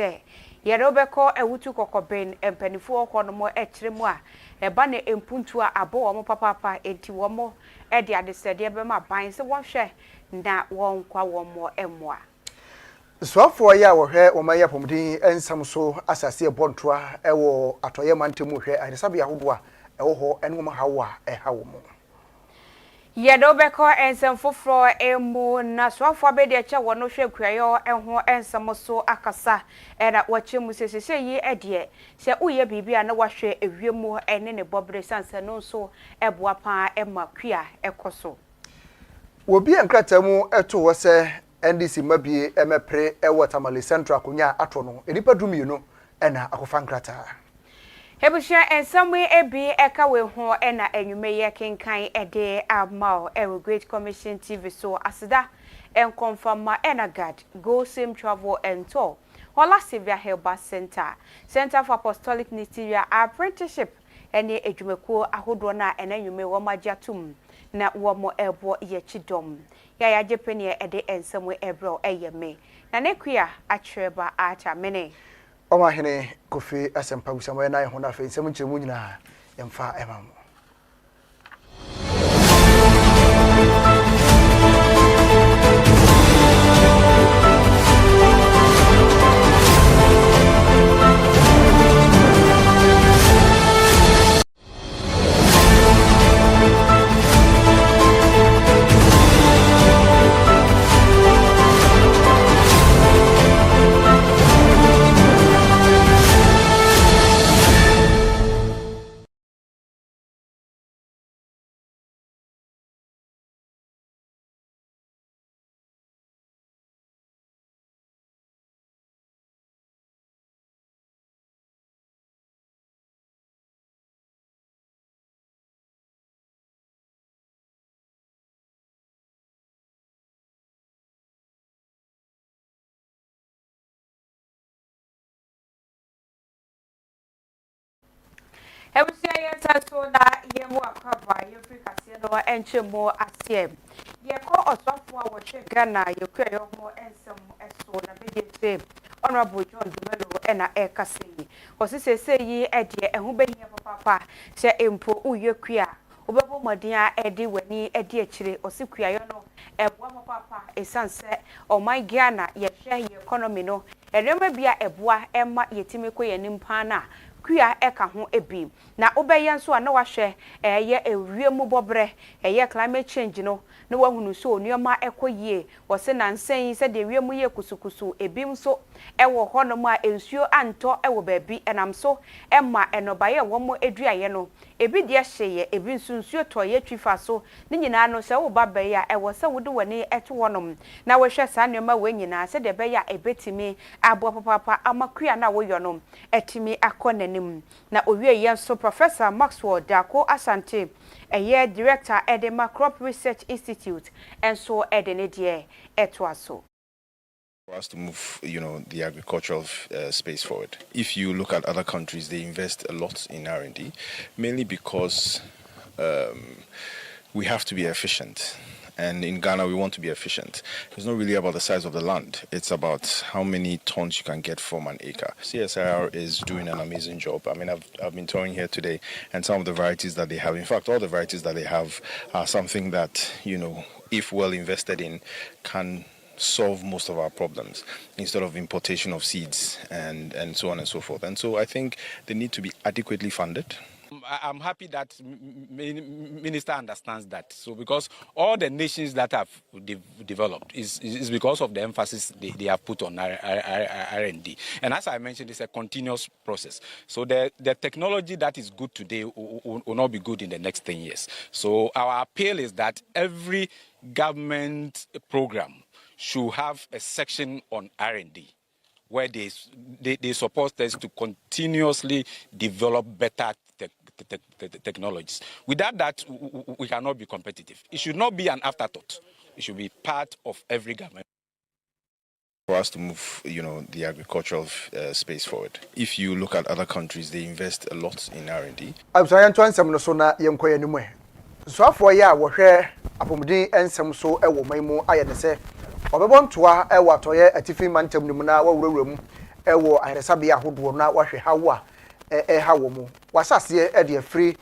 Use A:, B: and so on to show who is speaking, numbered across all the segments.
A: se yere obekọ ewutu kokoben empanifu okọ mo ekyiremu a eba ne empuntu a abo wo papa enti wo mo e de adesede be ma ban se wo hwe na won kwa wo mo emwa
B: Swafo ya wo hwe wo maye pomdin ensam so asase ebontoa ewo atoye mantemu hwe adesabe ahodo a ewo ho enwo ma hawo a ehawo mo
A: Yedobeko ensem foforo emu na swafo abedi eche wono hwe kuayo enho ensem so akasa era wachemu sesese yi edie se uye bibia na wahwe ewiemu ene ne bobre sanse no so eboa pa ema kua ekoso
B: obi enkratamu eto wo se NDC mabie emepre ewo Tamale Central konya ato no edipa dumienu ena akofa nkrata
A: Hebusha ensamwe ebi eka we ho ena enwume ye kenkan ede amao ewo Great Commission TV so asida en confirma enagad go same travel and tour Hola Sevia Helba Center for Apostolic Ministerial Apprenticeship ene edwumekuo ahodo na enanwume wo magiatum na wo mo ebo ye chidom ya jepenie ede ensamwe ebro eyeme na nekua atreba acha mene
B: Oma hene Kofi asempa gusamo na ho na fe nsem nkyeremu nyina emfa emam
A: Hebusha ye taso na ye mu akaba ye Africa se no enchemo asiem ye ko osofo a wo hwe Ghana ye kwa ye ho ensem eso na be ye Honorable John Dumelo ena ekase yi osisese yi ede ehu behia papa se empo uye kwa obebo modin a ede wani ede akire osikua yo no eboa papa esanse oman Ghana ye hwe ye economy no erema bia eboa ema yetime ko ye nimpa na kua eka ho ebi na obeye nso a na wahwe eye ewiemu bobre eye climate change no na wahunu so onuoma ekoyie wose na nsen se de wiemu ye kusukusu ebim so ewo hono ma ensuo anto ewo baabi enam so emma enobaye womo eduaye no ebi de hyeye ebi nsunsuo toye twifa so ne nyina no se wo babaye a ewo se wode wani eto wonom na wohwe sa nneoma wanyina se de beya ebetimi abo papa amakua na wo yonom etimi akone na owie yenso Professor Maxwell Dako Asante eye director Edema Crop Research Institute and so edenedie etwaso
C: for us to move, the agricultural space forward. If you look at other countries, they invest a lot in R&D, mainly because we have to be efficient. And in Ghana, we want to be efficient. It's not really about the size of the land. It's about how many tons you can get from an acre. CSIR is doing an amazing job. I mean, I've been touring here today, and some of the varieties that they have, in fact, all the varieties that they have are something that, if well invested in, can solve most of our problems instead of importation of seeds and so on and so forth. And so I think they need to be adequately funded.
D: I'm happy that Minister understands that. So because all the nations that have developed is because of the emphasis they have put on R&D. And as I mentioned, it's a continuous process. So the technology that is good today will not be good in the next 10 years. So our appeal is that every government program should have a section on R&D where they support us to continuously develop better technologies. Without that, we cannot be competitive. It should not be an afterthought. It should be part of every government.
C: For us to move, the agricultural space forward. If you look at other countries, they invest a lot in R&D.
B: I'm sorry, to answer so na yenkoye nimu. So afọ ya wo hwe apomudin ensem so ewo maimu aye ne se obebontoa ewo atoye atifi mantam nimu na wawurawura mu ewo ayresabia ahodo na wahwe hawa hawo mu wasase e de free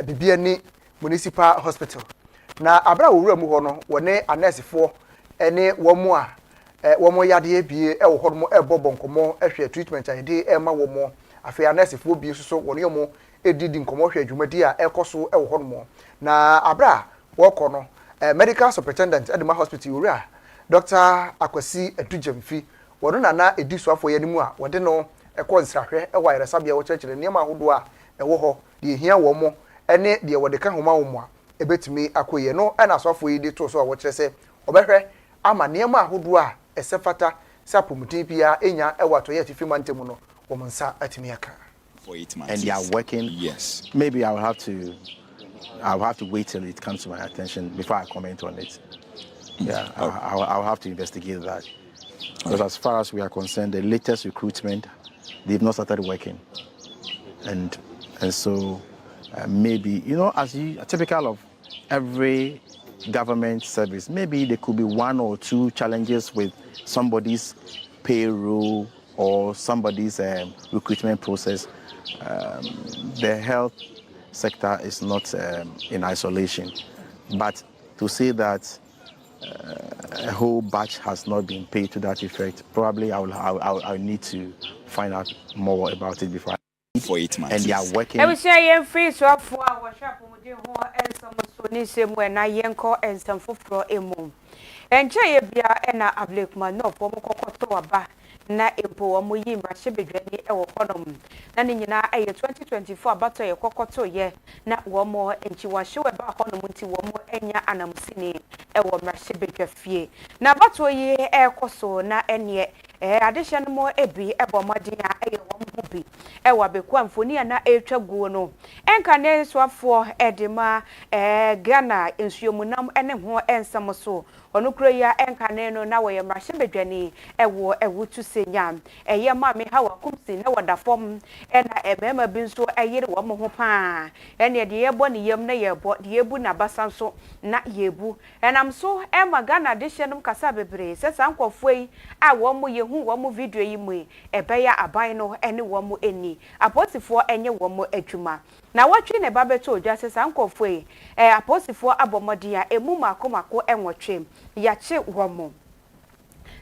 B: bibia ni municipal hospital na abra wura mu ho no wone anesefo ene womo a womo yade ebie ewo ho mo ebobo nkomo ehwe treatment ayde ema womo afi anesefo bi so wone yomo edidi nkomo hwe adwumadi a ekoso ewo ho mo na abra woko no medical superintendent edema hospital wura Dr. Akwasi Adujamfi wono na edisuafo yanimu a wode no ekọ nsrahwe ewa iresabia wo kyerkyere niam ahodo a ewo ho de hia wo mo ene de wode ka homa wo mo a ebetumi akoye no ena asofo yi de to so a wo kyerɛ sɛ obehwe ama niam ahodo a esefata sapumutin bia enya ewa to ye tifi mantemu no wo nsa atimi aka
E: for 8 months.
F: And they are working.
E: Yes.
F: Maybe I'll have to wait till it comes to my attention before I comment on it. Yeah, I'll have to investigate that. Because as far as we are concerned, the latest recruitment, they've not started working. And so maybe, as typical of every government service, maybe there could be 1 or 2 challenges with somebody's payroll or somebody's recruitment process. The health sector is not in isolation. But to say that a whole batch has not been paid to that effect, probably I'll need to find out more about it before.
E: For 8 months.
F: And they are working.
A: I will say you free so for our shop and some so same when I yanko and some for a mom. And Jay Bia and a black man no for Mokoto na empo omo yi mrahye bedwani e wo konom na ne nyina e 2024 abato ye kokoto ye na wo mo enchiwahye we ba honom nti wo mo enya anamsini e wo mrahye bedwafie na abato yi e koso na ene adehye no mo ebi e bo modin a e wo mo bi e wa beku amfoni na etwa guo no enka ne soafo e de ma Ghana ensuomunam ene ho ensam so onukro ya enkane no na wo ye mrahye bedwani ewo ewutu senya eye ma me hawa kumsi na wada fom ena emema bi nso eyire wo mo ho pa ene de ye bo ne yem na ye bo de yebu na basan so na yebu enam so ema Ghana de hyenum kasa bebre sesa nkofoi a wo mo ye hu wo mo video yi mu ebeya aban no ene wo mo eni aposifo enye wo mo adwuma na watwe ne babeto odwa sesa nkofoi aposifo abomodia emu makomako enwotwe yache womo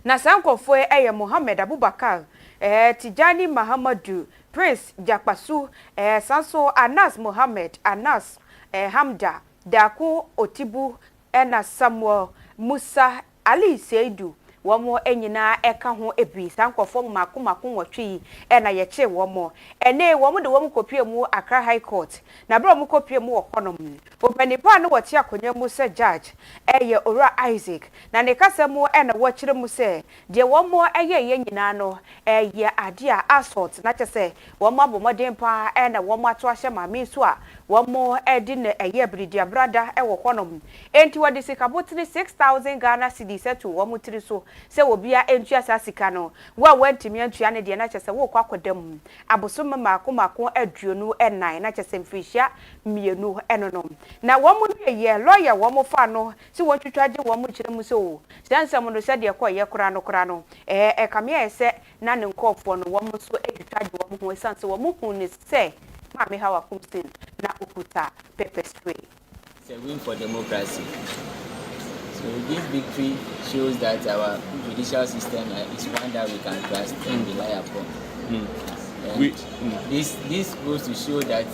A: na sankofo eye Mohammed Abubakar Tijani Mahamadu Prince Jakpasu sanso Anas Mohammed Anas Hamda Daku Otibu na Samuel Musa Ali Seidu womo enyina eka ho ebi sankofo makomako nwotwe na yeche womo ene womo de womo kopie mu Accra High Court na bro mo kopie mu okonom opanipa no wote akonya mu se judge eye Ora Isaac na ne kasemu na wokyere mu se de womo eye nyina no eye ade a assault na kyese womo abomodin pa na womo ato ahye mame so a womo edi na eye bridia brada wo konom enti wodi sikabotri 6000 Ghana cedis to womo tiri so se obia entua sasika no wa wantimi antua ne de na kyese wo kwakodam abosoma makomako aduonu enan na kyese mfihia mienu enonom na womo ye lawyer womo fa no si wontwitwaje womo kyere mu so sansam no se de koye kora no kamia ese na ne nkofo no womo so edwitwaje womo ho sanse womo hu ne se mame hawa kumsin na ukuta pepper spray.
G: It's a win for democracy. So this victory shows that our judicial system is one that we can trust and rely upon. This goes to show that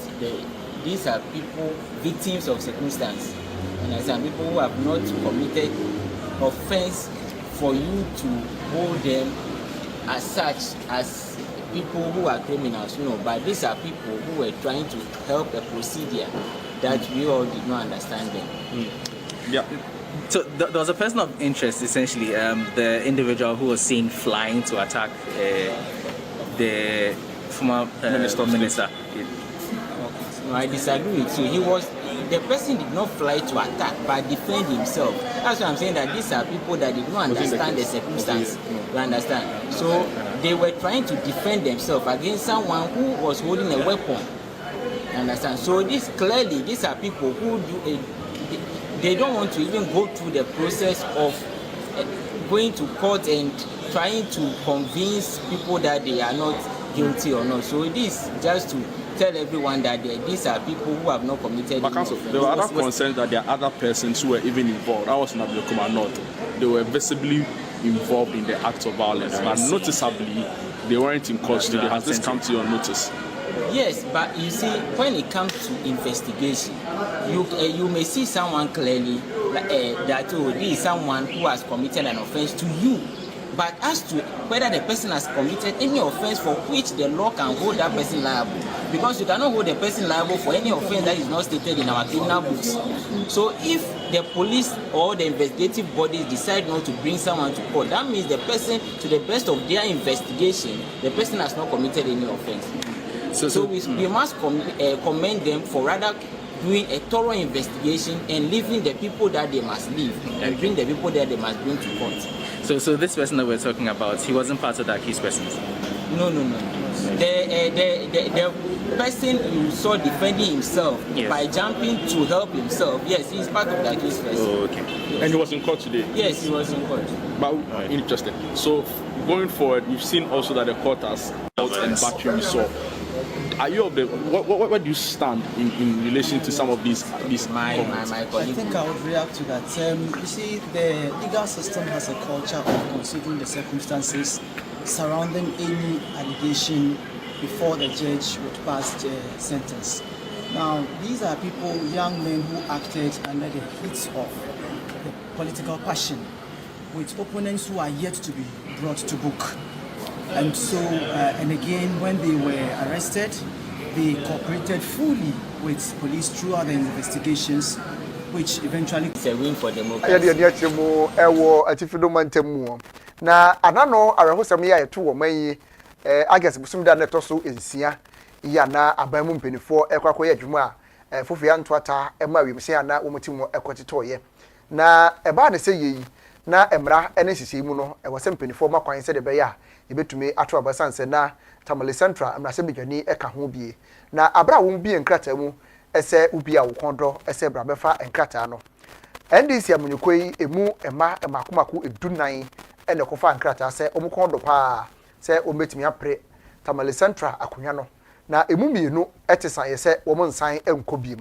G: these are people victims of circumstance, and some people who have not committed offense for you to hold them as such as people who are criminals, but these are people who were trying to help a procedure that we all did not understand them.
H: Yeah. So there was a person of interest, essentially, the individual who was seen flying to attack the former minister.
G: No, I disagree with you. The person did not fly to attack, but defend himself. That's why I'm saying that these are people that did not understand the circumstance. You understand? So they were trying to defend themselves against someone who was holding a weapon. You understand? So these are people who they don't want to even go through the process of going to court and trying to convince people that they are not guilty or not. So this just to tell everyone that these are people who have not committed.
E: But counsel, there were other concerns that there are other persons who were even involved. That was not the Not. They were visibly involved in the act of violence, but noticeably they weren't in custody. Has this come to your notice?
G: Yes, but you see, when it comes to investigation, you may see someone clearly that this is someone who has committed an offense to you. But as to whether the person has committed any offense for which the law can hold that person liable, because you cannot hold the person liable for any offense that is not stated in our criminal books. So if the police or the investigative bodies decide not to bring someone to court, that means the person, to the best of their investigation, the person has not committed any offense. So we must commend them for rather doing a thorough investigation and leaving the people that they must leave and bring the people that they must bring to court.
H: So this person that we're talking about, he wasn't part of the accused persons?
G: No. The person you saw defending himself by jumping to help himself, yes, he is part of the accused person.
E: Oh, okay. Yes. And he was in court today?
G: Yes, he was in court.
E: But interesting. So going forward, we've seen also that the court has out and battery so. Are you of the where do you stand in relation to some of these
G: my
I: I think I would react to that. You see, the legal system has a culture of considering the circumstances surrounding any allegation before the judge would pass the sentence. Now, these are people, young men who acted under the heat of the political passion, with opponents who are yet to be brought to book. And so, and again, when they were arrested, they cooperated fully with police throughout the investigations, which eventually
G: it's a win for democracy.
B: Na anano arahosam ya yeto wo man August busum da neto so ensia ya na aban mu mpenifo ekwakoye adwuma fofia ntoata ema wemse ana womotimo ekotitoye na eba ne sey na emra ene sisi mu no ewose mpenifo makwan se de be ya ebetumi ato abasanse na Tamale Central amrase bidwani eka ho bie na abra wo bie nkrata mu ese ubi a wo kondo ese bra befa nkrata no NDC amunyukoi emu emakomako edunan ene kofa nkrata se omukondo pa se ometimi apre Tamale Central akonya no na emu mienu etesan ye se wo nsan enkobiem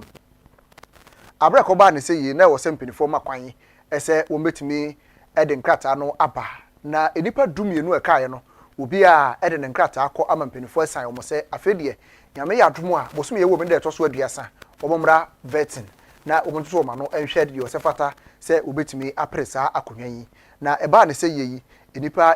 B: abra ko ba ne se yi na wo se mpinifo makwan ese wo metimi ede nkrata no aba na enipa dumienu ekaye no obi a ede ne nkrata akọ ama mpinifo esan wo se afedie nyame ya adomu a bosum ye wo me de to so aduasa wo mra vetting na omuntu ma no enhwe de Yosefata se obetimi apresa akonwa yi na eba ne se yeyi enipa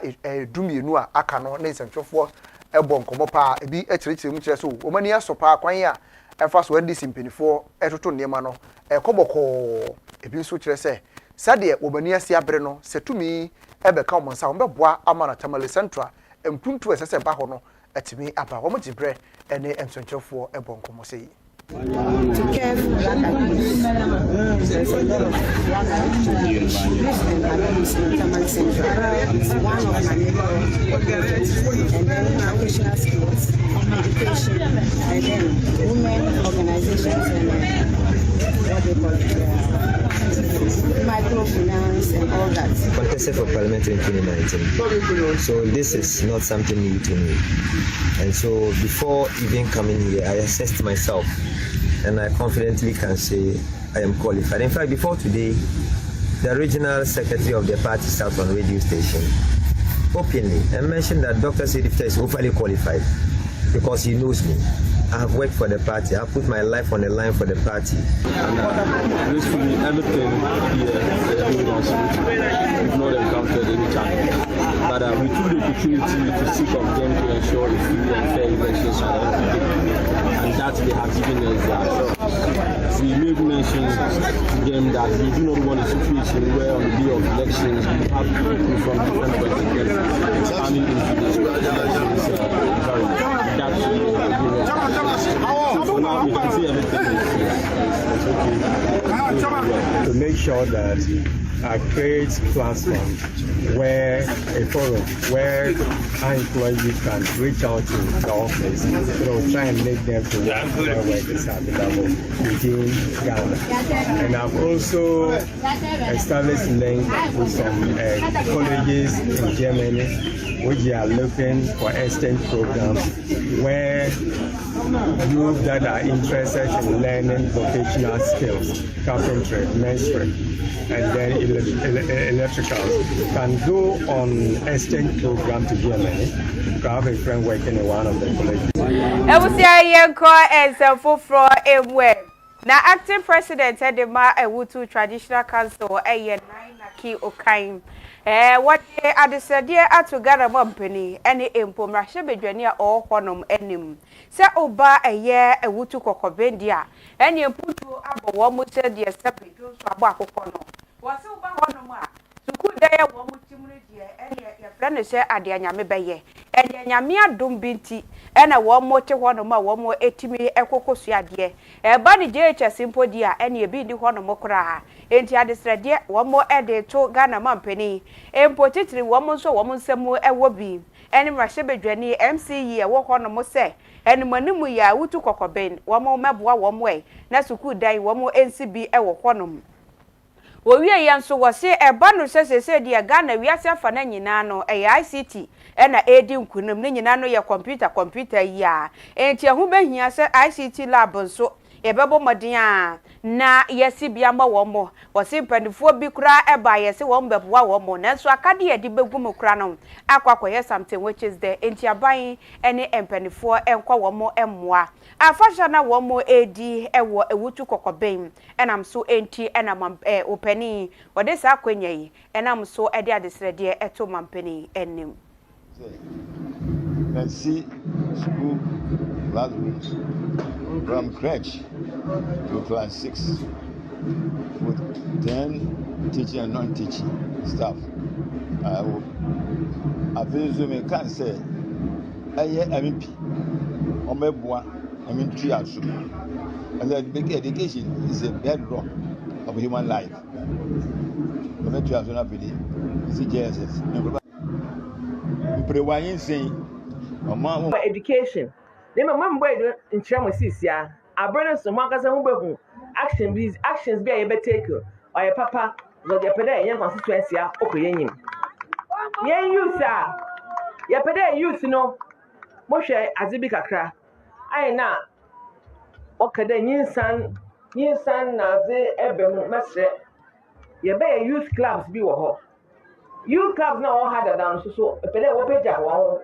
B: dumienu a aka no ne nsentwefo ebo nkomo pa ebi ekirikire mu kire so omani asopa kwan a efa so ndisi mpinifo etoto nema no ekoboko ebi nso kire se sade obani asi abre no setumi ebeka omonsa ombeboa amana Tamale Central empuntu esese ba ho no etimi aba wo mo gibre ene ensentwefo ebo nkomo se yi
J: to care for black activists. There's a lot of black activists. Tamale Central. It's one of my neighborhoods. And then vocational skills, education, and then women organizations and what they call it, microfinance and all that.
K: Contested for Parliament in 2019. So this is not something new to me. And so before even coming here, I assessed myself. And I confidently can say I am qualified. In fact, before today, the regional secretary of the party sat on radio station openly and mentioned that Dr. Sidifta is overly qualified because he knows me. I have worked for the party. I have put my life on the line for the party.
E: Gracefully, everything here we've not encountered any challenge. But we took the opportunity to seek of them to ensure a free and fair elections for everybody. And that they have given us that. We made mention to them that we do not want a situation where on the day of elections we have people from different political coming into the elections environment. That's so now we can see everything is okay.
K: To make sure that
L: create platforms where a forum where our employees can reach out to the office, try and make them to work where work is available within Ghana. And I've also established links with some colleges in Germany, which are looking for exchange programs where youth that are interested in learning vocational skills, carpentry, masonry, and then electricals can go on exchange program to Germany. I have a friend working in one of the colleges.
A: Now, acting president at the Ewutu Traditional Council, Naki Okaim. What they are the Sadia at together company, any impom Rashabedwania or Honum enim. Say Oba a year Ewutu Kokobendia, and you put to Abba Wamu said the separate to Abako Kono. Was Oba Honoma. Could they one dear, and your friend say Adiana Mebeye, and Yamia Dumbinti, and a one more one more 80 ecocosia dear. A body JH simple dear, and you be the one mokra. Ain't ya dear, one more added to Ghana Mampany, and potentially woman so woman some more a wobby. And Rashabe Jenny, MCE, a walk on a mose, and Manuya, who took Cocobain, one more mabwa one way, Nasuku die, one more NCB, a walk. We are so was say a bundle says dear Ghana, we are self and nyinano, a ICT, and a aiding kunum, nyinano your computer, ya. And tia who been here said ICT lab so a bubble madia. Na yes, biamba one more, was simple before be cry a buyer, say one beb one more, and so I can't hear the begumo cranon. Aqua something which is there, and tia buying any penny for and one more and moi. I fashion one more AD, a wutu cocobain, and I'm so empty and I'm opening. What is our quenye, and I'm so a dear this dear eto mampany and him.
M: Let's see school last week from crèche to class 6 with 10 teaching and non-teaching staff. I feel so me can say MEP I mean, tree also. And then big education is a bedrock of human life. The tree also not believe. It's JSS.
N: Education. Then my mom boy in Chamosis, ya. I bring us some markers and who actions be a better take or your papa, or your peda, young constituency, okay, him. Yeah, you, sir. Your peda, you know. Moshe Azibika cra. I na okay then yin san na ze ebem mesre ye be youth clubs bi wo ho youth clubs na all harder down so pele wo peja wo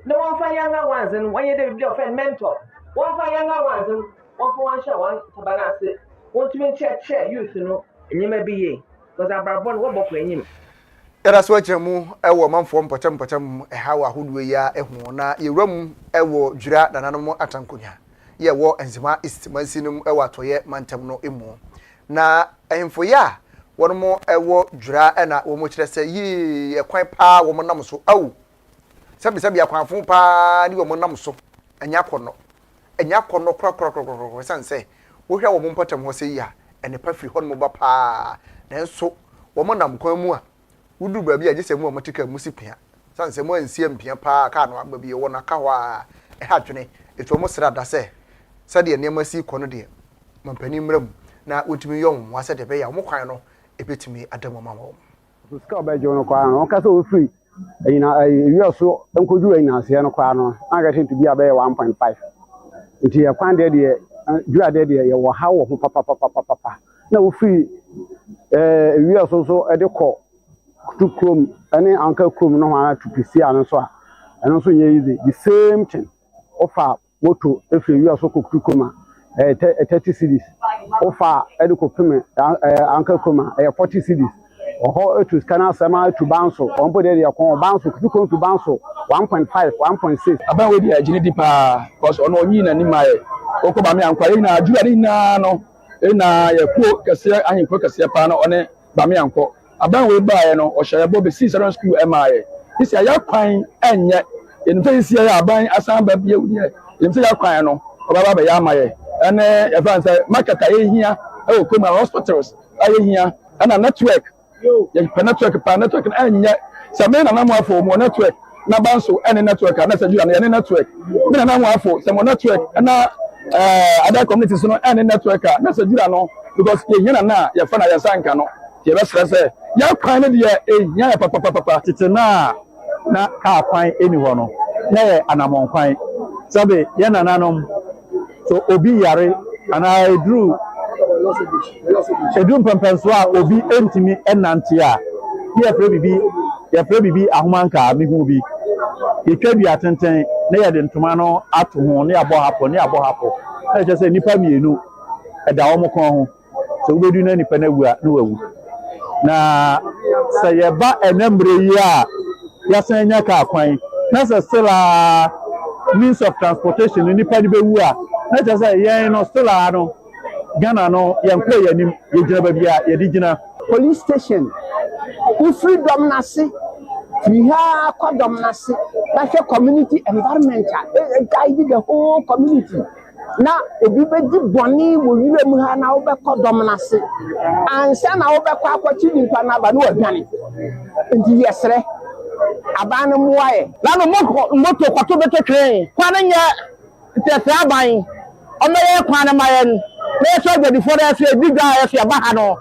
N: no one fa younger ones and when you dey be offend mentor one fa younger ones and one for one share one tabana say want to be check youth no enyema bi ye because abrabon wo bokọ enyim.
B: Era so achemu ewo manfo mpochem ehawa hudu ya ehu na yewram ewo dwura nananom atankonya ye wo enzima istimansinum ewo atoye mantam no emu na ehemfo ya wono ewo dwura na wo mo kire se yi ekwan pa wo mo nam so awu sabi akwanfo pa ni wo mo nam so enya kono kro sanse wo hwa wo mo mpochem ho se ya ene pa firi hon mo ba pa nanso wo mo nam kwan mu a wudu ba bi a gese mu omotika musipia sanse mo ansie mpia pa ka no agba bi wo na ka ho a ha dwene eto mo sra da se de nema si kono de mampani mram na wotumi yom wase de be ya mo kwan no ebetumi adamu mamo
O: ska ba jo no kwa no ka so free ina wi so enkoju ina se no kwa no aga tin to bi abe 1.5 nti ya kwan de dua de ye wo ha wo ho papa na wo free wi so e de ko to chrome any anchor chrome no ha to pc an so a eno so ye easy the same thing offer moto every year so ko chrome 30 cedis offer ediko payment anchor chrome 40 cedis oho to scanner sama to bounce on put there ko bounce to chrome to bounce 1.5 1.6
P: aba we dia jini dipa cause ono onyi na ni mai okoma me ankware na adua ni na no na ye ko kase ahinko kase pa na one ba me anko aban we baaye no o hye bo be si secondary school emaye isi ya kwan enye enfe isi ya aban asan ba bia wudi enfe ya kwan no o baba ba ya amaye ene e fan say market ayehia e o koma hospitals ayehia ana network ye pe network pa network na enye se me na mo afọ mo network na banso ene network na se jura na ene network me na mo afọ se mo network na other communities no ene network na se jura no because ye nyina na ye fa na ye sanka no ye be stress ya kwan ne de nya ya papa
Q: tete na ka kwan eni ho no na ye anamon kwan sabe ye nananom so obi yare ana edru pempenso a obi entimi enante a ye pre bibi ahomanka mi hu bi ye twa bi atenten na ye de ntoma no ato ho na abo hapo na je se nipa mienu eda wo mo kon ho so obedu na nipa na wua na wawu na se ye ba enembre yi a ya san nya ka kwan na se still means of transportation nipa di be wu a na je se ye no still no Ghana no yankwe yanim yegyina ba bia yedi gina
O: police station we freedom na se we ha kodom na se na hwe community environment guide the whole community na obi be di boni wo wure mu ha na wo be kodom na se ansa na wo be kwa akwachi nipa na ba no odwane ndi yesre abanu muaye
N: la no moto kwato be kekren kwan nya tete aban omaye kwan na mayen na so gbedi for that say big guy say ba ha no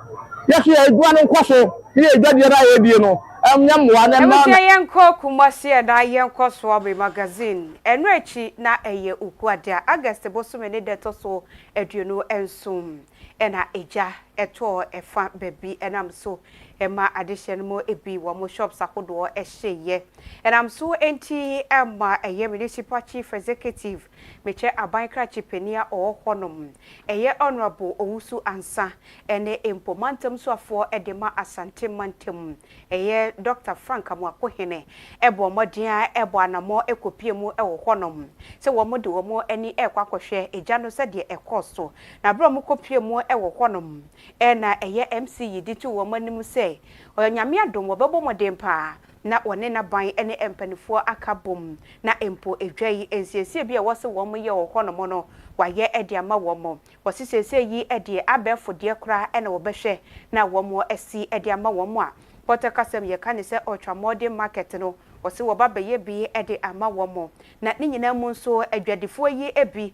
N: yes ye edua no nkoso ye edua ra ye die no nyamwa na ma
A: na yenko kumase da yenko so obi magazine enu echi na eye ukuada August bosume ne deto so aduonu ensum ena eja eto efa baby enam so ema addition mo ebi wo mo shops akodo ehye enam so enti ema eye municipal chief executive meche abankra chipenia ohonom eye honorable owusu ansa ene empomantam so afo edema asante mantem eye Dr. Frank Amwakohene ebo modin ebo anamo ekopie mu ewohonom se wo mo de wo mo ani ekwakohwe eja no se de ekoso na bro mo kopie mu ewohonom ena eye MC yidi wo mo anim se onyame adom wo bebo modin pa na one na ban ene empanifo akabom na empo edwai ensiesie bia wo se wo mo ye wohonom no waye ede ama wo mo wo sesese yi ede abefo de kra ena wo behwe na wo mo asi ede ama wo mo a Pota kasem ye kan se ultra modern market no wose wo baba ye bi e de ama wo mo na ni nyina mu nso adwadefo yi ebi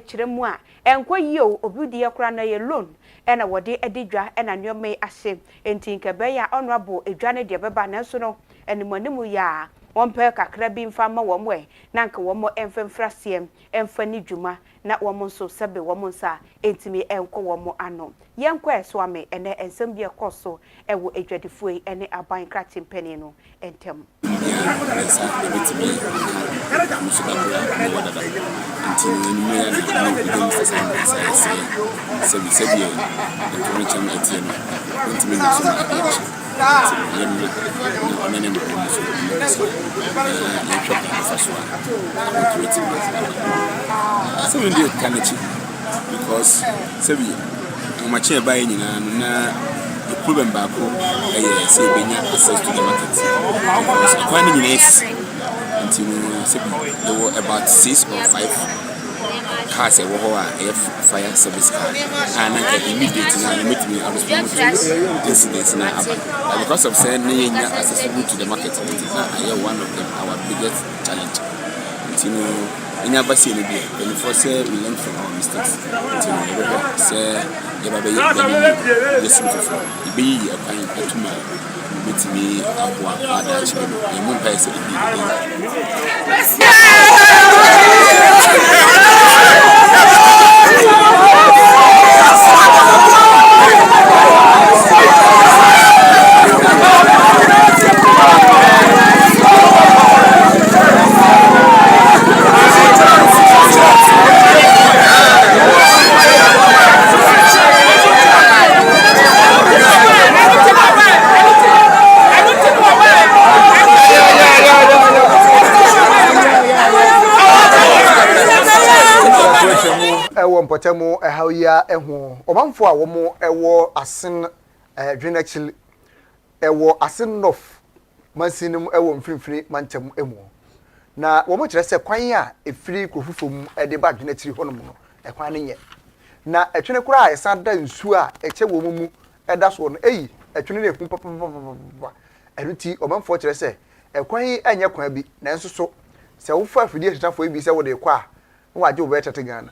A: kire mu a enko yi o obi de yakura na ye loan e na wode edidwa e na nyome ahye enti nke be ya honorable edwa ne de beba na nso no enimonimu ya wonpe kakra bi mfa ma wo mo na nka wo mo emfemfrasiem emfa ni dwuma na wo mo nso sebe wo mo nsa entimi enko wo mo ano yenko eso ame ene ensem bi ekoso ewo edwadefo yi ene aban kratim peni no entem
C: because much by na the problem back say benya access to the market because economy is until there were about 6 or 5 cars fire service car and I immediately now meet me on the incidents now but because of saying accessible to the market I one of them our biggest challenge until in never seen it before say we learn from our mistakes until say listen to be a kind to my with me
B: Potemo ehawia eho omanfo a wo mo ewo asen dwenachil ewo asen nof mansinum ewo mfimfiri mantem emu na wo mo kire se kwan a efiri krofufom ede ba dwenachil honom no ekwan ne nye na etwene kura a esada nsu a eche wo mu eda so no eyi etwene ne kum papa enu ti omanfo kire se ekwan enye kwan bi na nso so se wo fa afidie tetafo bi se wo de kwa wo aje wo be tete Ghana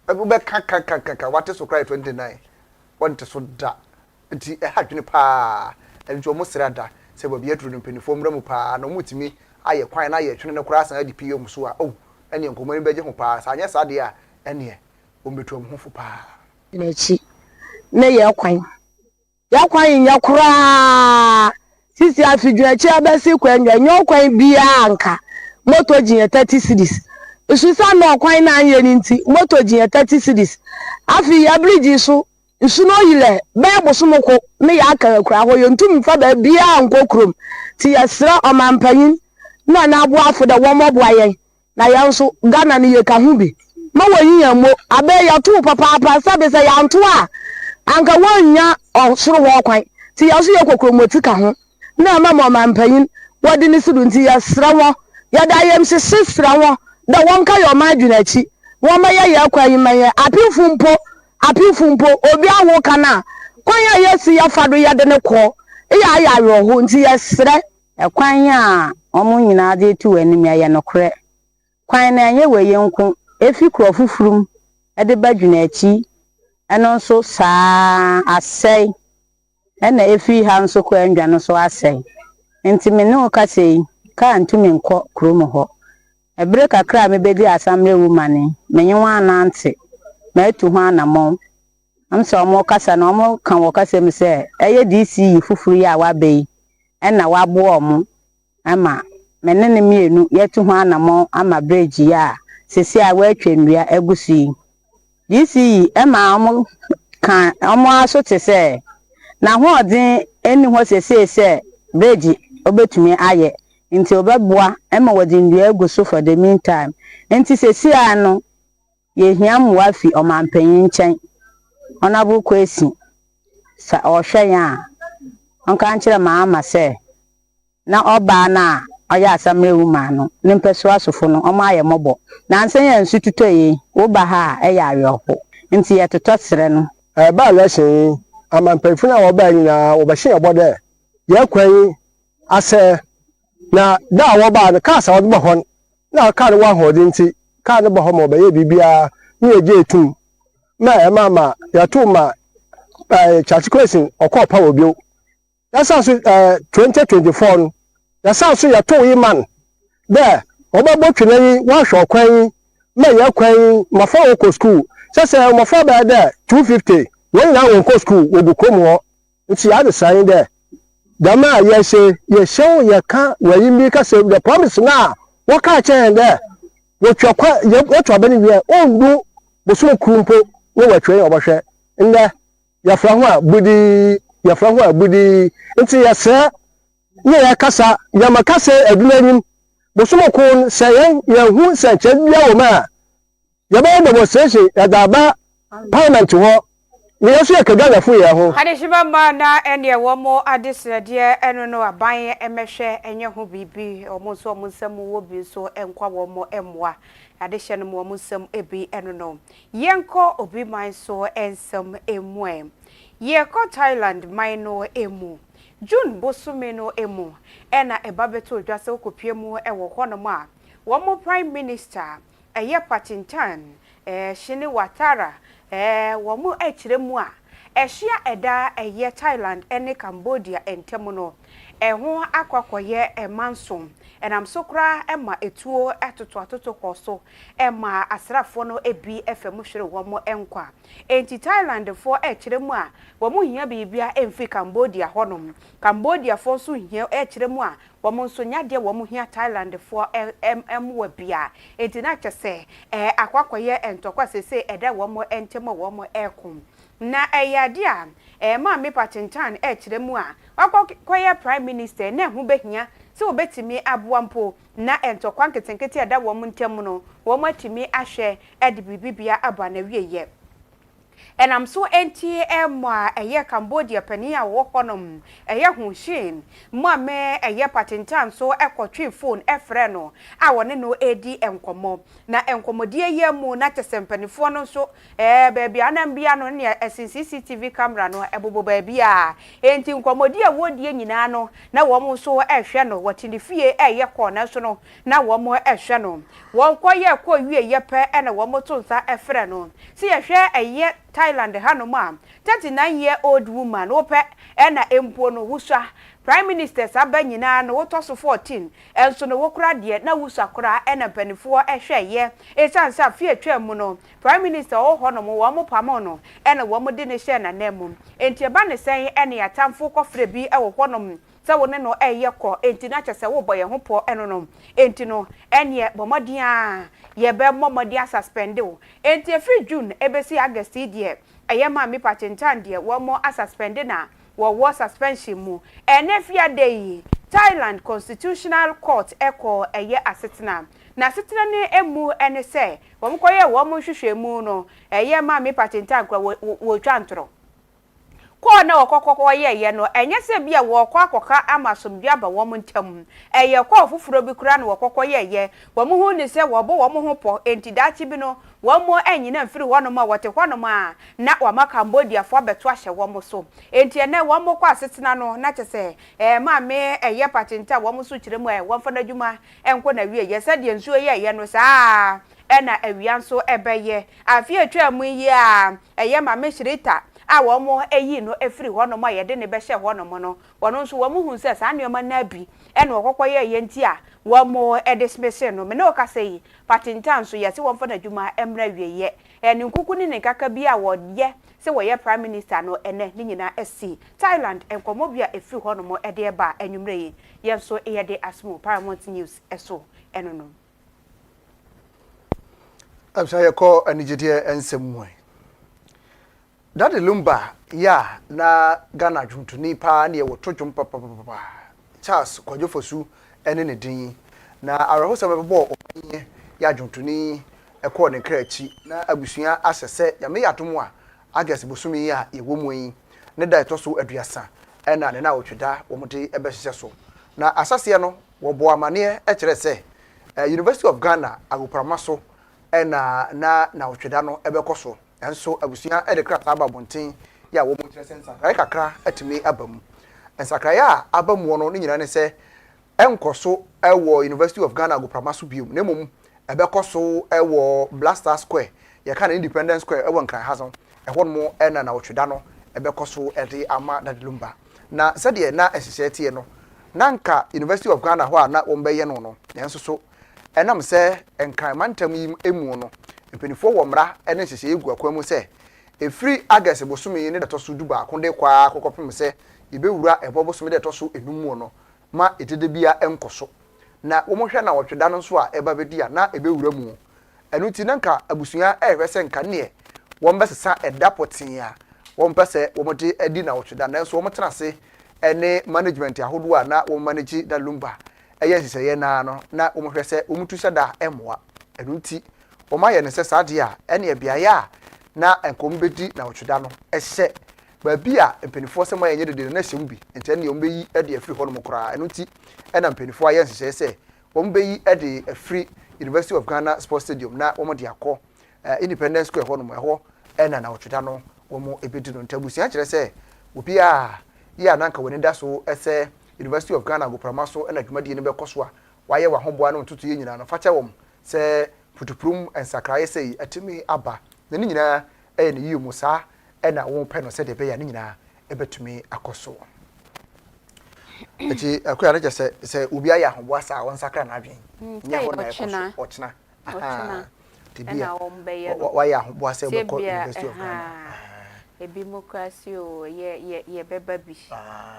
B: wo be kaka wate so cry 29 wonte so da nti ha dwene pa enu omo srada se babi aturu mpanifo mramu pa na omutimi aye kwan na aye twene ne kura san adi pm so a oh ene nkomani beje ho pa sa anya sa de a ene ombetu am ho fo pa
R: nechi ne ye kwan ya kwan nya kura sisi afidwachi abesi kwanwa nya kwan bia anka moto jin 30 cedis isusa no kwan na anye ni nti moto jin 30 cedis afi ya bridge so nsu no yile be bosomko ne ya aka kura ho yontum fa ba bia ankokrom ti yasra omampanyin na abo afo da wo mobo ayen na ya nso Ghana ne ye ka hu bi ma woyin mo abe ya tu papa sabe se ya nto a anka wonya osoro wo kwan ti ya so ye kokromoti ka ho na ma mampanyin wodi ni sidu nti ya sra wo ya da yem se sra wo da wonka yo ma adwunachi wo ma ya kwan ma ye apifu mpo obi awo kana kwan ya yesi ya fado ya de ne ko ya ayo ho nti ya sra
S: ekwan a omo nyina de tu anim ya nokre kwan na anye we yenku efi kro fufurum e de badwunachi eno nso saa asai ena efi ha nso ko andwa no so asai nti me no ka sei ka ntumi nko kromo ho ebre kakra me bedi asamre woman menye wa anante ma tu ho anamon amso mo kasa na mo kan wo kasa mi se eye DC fufuru ya wa bei ena wa bo omo ama menene mienu yetu ho anamon ama bridge ya sesi a wa atwendua agusi DC ema omo kan omo aso te se na ho odin eni ho se bridge obetumi aye nti obeboa ema wadindua aguso for the meantime nti sesi ano ye hiam wafi omampanyin nchen onabo kwesi sa ohwe ya onka nchire ma se na oba na oya asamre wuma no nimpeso asofo no omo aye mobo na nsen ya nsu tutoyi wo ba ha eya aweho nti ye totosere no
L: ba lesson amampanyin na wo ba nyina wo ba hye obode ye kwan ase na da wo ba ka sa wo ba hon na ka wa hodin nti ka ne ba ho mo ba ye bibia ni eje etum ma ya to ma church question okọ pa obio ya sa so 2024 no ya sa so ya to yi man there obabo twene yi wa hwe okwan ma ya kwan ma fa wo ko school se ma fa ba there 250 when na wo ko school wo bu ko mo nti ya de sign there dama ye se ye show ye ka wa yi mi ka se the promise na wo ka chen there wo twakwa ye to abani wi ondu boso krumpo wo watwe obahwe nne ya fra ho a budi nti ya se ne ya kasa ya makase adunanim boso ko se ye hu se che bia wo ma ya ba demonstration ya da ba Paramount ho ni yesu ya kaga fu ya ho
A: ade shiba ma na ene wo mo adesrede eno no aban emehwe enye ho bibi omo so omo nsam wo bi so enkwa wo mo emwa ade hye no mo nsam ebi eno no yenko obi man so ensam emwe yeko Thailand man no emu June bosume no emu ena ebabeto dwase okopie mu ewo hono a wo mo prime minister eye Patintan Shini Watara wo mu ekire mu a ehia eda eye Thailand ene Cambodia entemu no ho akwakoye emansom enam sokra ema etuo atoto koso ema asrafo no ebi efemu hwere wo mo enkwa enti Thailand fo ekire mu a wo mu hia bibia emfi Cambodia honom Cambodia fo so hia ekire mu a wo mo nso nyade wo mo hia Thailand fo wa bia enti na kyese akwakoye entokwa sese eda wo mo entemu wo mo ekum na eyade a ma me Patintan ekire mu a wakwakoye prime minister na hu behia se obetimi aboampo na entokwa nketenkete eda wo mo ntem no wo mo atimi ahwe ede bibibia aba na wieye enam so enti emwa eye Cambodia pani a wo honom eye Hunshin mo me eye patentan so ekotwe phone efre no a wone no edi enkomo na enkomodie ye mu na tesempanifo no so baabi anam bia no ne CCTV camera no ebobo baabi a enti nkomodie wodie nyina no na wo mo so ehwe no watinifie eye kona so no na wo mo ehwe no won koye ko wie ye pe na wo mo to nsa efre no si ehwe eye Thailand hanoma 39-year-old woman ope na empo no wuswa Prime Minister Sabanyina no wotoso 14 enso no wokura de na wusakura na panifo ehweye esansa fie twam no Prime Minister ho no wo mo pamo no na wo mo de ne hye na nemu enti eba ne sen na atamfo kofre bi wo no se wo ne no eye ko enti na kyese wo boye ho po eno no enti no ene bomodin a ye be momodi suspend wo enti free June ebesi August die eye ma mi patentan die wo mo suspend na wo suspension mu enefia dey Thailand Constitutional Court eko eye asetena na asetena ne emu ene se wo mkoye wo mo hwehwemu no eye ma mi patentan kwa wo twantro ko na okokoko ye no enye se bia wo akoka amasom bia ba wo ntam eye ko ofufuro bi kura na okokko ye wo mo hu ni se wo bo wo mo ho po enti dachi bi no wo mo enyi na mfiri wo no ma wote ho no ma na wa ma Cambodia fo beto ahye wo mo so enti ene wo mo kwa asetena no na chese ma me eye patenta wo mo so kiremu wo mfa na dwuma enko na wie ye se de nsuo ye no saa ena awianso ebeye afie atwa mu yi a eye ma me shirita a wo mo eyi no efiri ho no ma ye de ne be hye ho no mo no wono nso wo mo hu se sa neoma na bi ena okokko ye nti a wo mo dismiss no me no ka sei patentan so ye se wo mfa na dwuma emra wieye eni nkuku ni ne kaka bi a wo ye se wo ye Prime Minister no ene ni nyina esi Thailand enkomo bia efiri ho no mo ede ba anwumre yi ye so ye de asmo Paramount News eso eno no
B: amsa ye ko anigede ensem Dade Lumba ya na Ghana dwuntuni pa na ye wotodwum papa Charles Kwajofosu ene ne din na arahosa bebo opanye ya dwuntuni ekọ ne krachi na abusua asese ya me yatom a August bosumi ya yewomu yi ne da etoso aduasa ena ne na otweda wo mode ebehye so na asase no wo bo amane e kire se University of Ghana agopramaso ena na otweda no ebekoso enso abusua e de krata ababonten ya wo mo kire sensa kai kakra atimi abamu ensakra ya abamu no nyina ne se enkoso ewo University of Ghana agopramaso biom ne mom ebekoso ewo Blaster Square ye kana Independence Square ewo nkran hazon ehon mo ena na otweda no ebekoso ede ama Dade Lumba na sede na esisiete no nanka University of Ghana ho na wo mbeye no nenso so enam se enkran mantam yi emu no mpenifo wo mra ene hyehyɛ egu akwam se efiri August bosome ne de toso duba akonde kwa akokopem se yebewura ebo bosome de toso enum no ma etede bia enkoso na wo mohwɛ na wotweda no so a eba bedi a na ebewura mu enu ti nanka abusua ehwe se nka ne wo mbesesa edapoten a wo mpese wo mode edi na wotweda na so wo mtena se ene management ahodo a na wo manage Dade Lumba eye siseye na no na wo mohwɛ se wo mutu se da emoa enu ti wo ma ye ne se sade a ene ebiaye a na enkombedi na wotweda no ehye baabi a mpenifo se ma ye nyede na hyem bi ente ne ombeyi ede afiri ho no mokora enu ti ena mpenifo aye siseye se wo mbeyi ede afiri University of Ghana Sports Stadium na wo mode akọ Independence Square ho no mo ho ena na wotweda no wo mo ebedi no ntabusia kire se obi a ya nanka woni da so ese University of Ghana gopramaso ena dwumadi ne bekoso a waye wa hoboa no ntutu ye nyina no facha wom se putuprum ensakraye sei atimi aba na ni nyina ne yimu sa ena wo pe no se de be ya ni nyina ebetumi akoso eti akuya na se obi aya hoboa sa won sakra na adwen nya ho na ekoso ochina
A: ena wo mbeye
B: waye hoboa se be University of Ghana
A: ebimokrasi o ye beba bi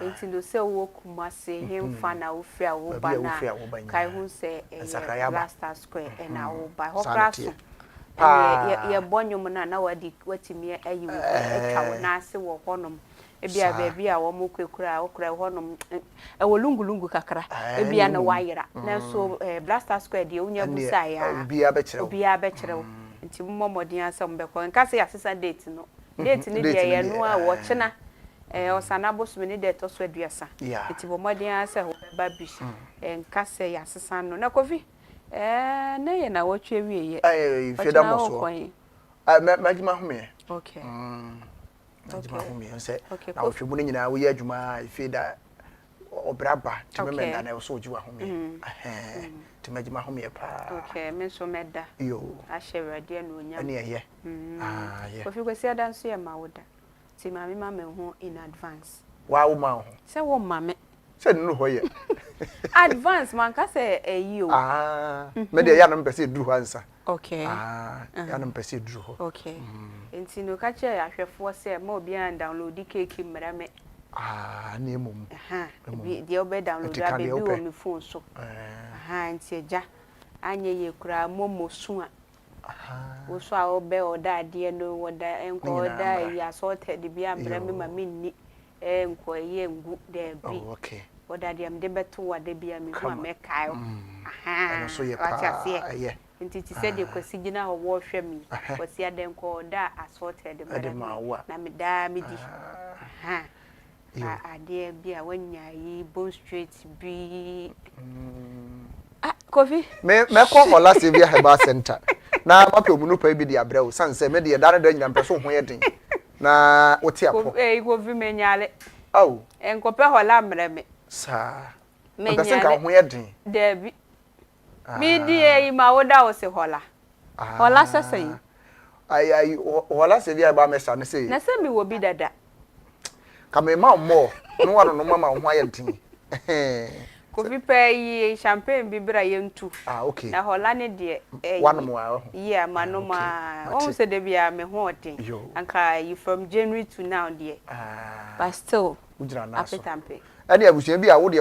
A: enti no se wo kumase hemfa na wo fia wo bana kai hu se Blaster Square ena wo ba hokraso ye bonyum na watimi ayi wo etwa na ase wo honom ebia baby a wo mokwekura okura honom ewolungulungu kakra ebia na wayira na so Blaster Square de onya busa ya
B: obi a be kire
A: nti momodin asem be ko nka se asesa date no date ni de ye no a wo chena osana bosom ni de to so aduasa eti bo modern se ho ba bi enka se ya sesa no na kofi na ye na wo twa wie ye
B: feda mo so magima home
A: okay
B: magima home se na wo hwebu ni nyina wo ye adwuma feda obraba timeme na na so jiwa home timagima home pa
A: okay me so meda
B: yo
A: ahye no nya
B: ani ye
A: ye kofi kwesi adanso ye mawoda ti mami mama ho in advance
B: wa wo ma ho
A: se wo mame
B: se no ho ye
A: advance man ka se eyi o
B: me de ya na mpese duru ho ansa
A: okay
B: ya na mpese duru ho
A: okay enti no ka che ahwefo se ma obi an download cake mmara me
B: na emom
A: de obe download abi bi o mi phone so enti eja anye ye kura momo su a wo so a obe oda de no woda enko oda ya sorted bi ambra me ma minni enko ye ngu de bi
B: okay
A: oda de am de beto wada bi am hu amekayo
B: no so ye pa ye
A: nti ti se de kwasi gina ho wo hwe mi kwasi adenko oda assorted na me da me di ade bia wanya yi bone straight bi Kofi
B: me call hola Sevia Herbal Center na mape omunu pa bi di abrɛw sanse me de da nyina mpeso ho ye den na wote apo
A: Kofi menyale
B: au
A: enkope hola mreme
B: sa mpeso ka ho ye den
A: David mi di e ma woda wo se hola hola sesen
B: ai hola Sevia Herbal mesa ne se
A: na se mi wo bi dada
B: kame ma mo no wano no mama ho ye den
A: Kofi pay champagne bi bra yentu
B: okay
A: na hola ne de
B: one more
A: yeah manoma on se de bia me ho oden anka you from January to now there but still
B: ujira na so
A: apetampe
B: ade abusuan bi a wo de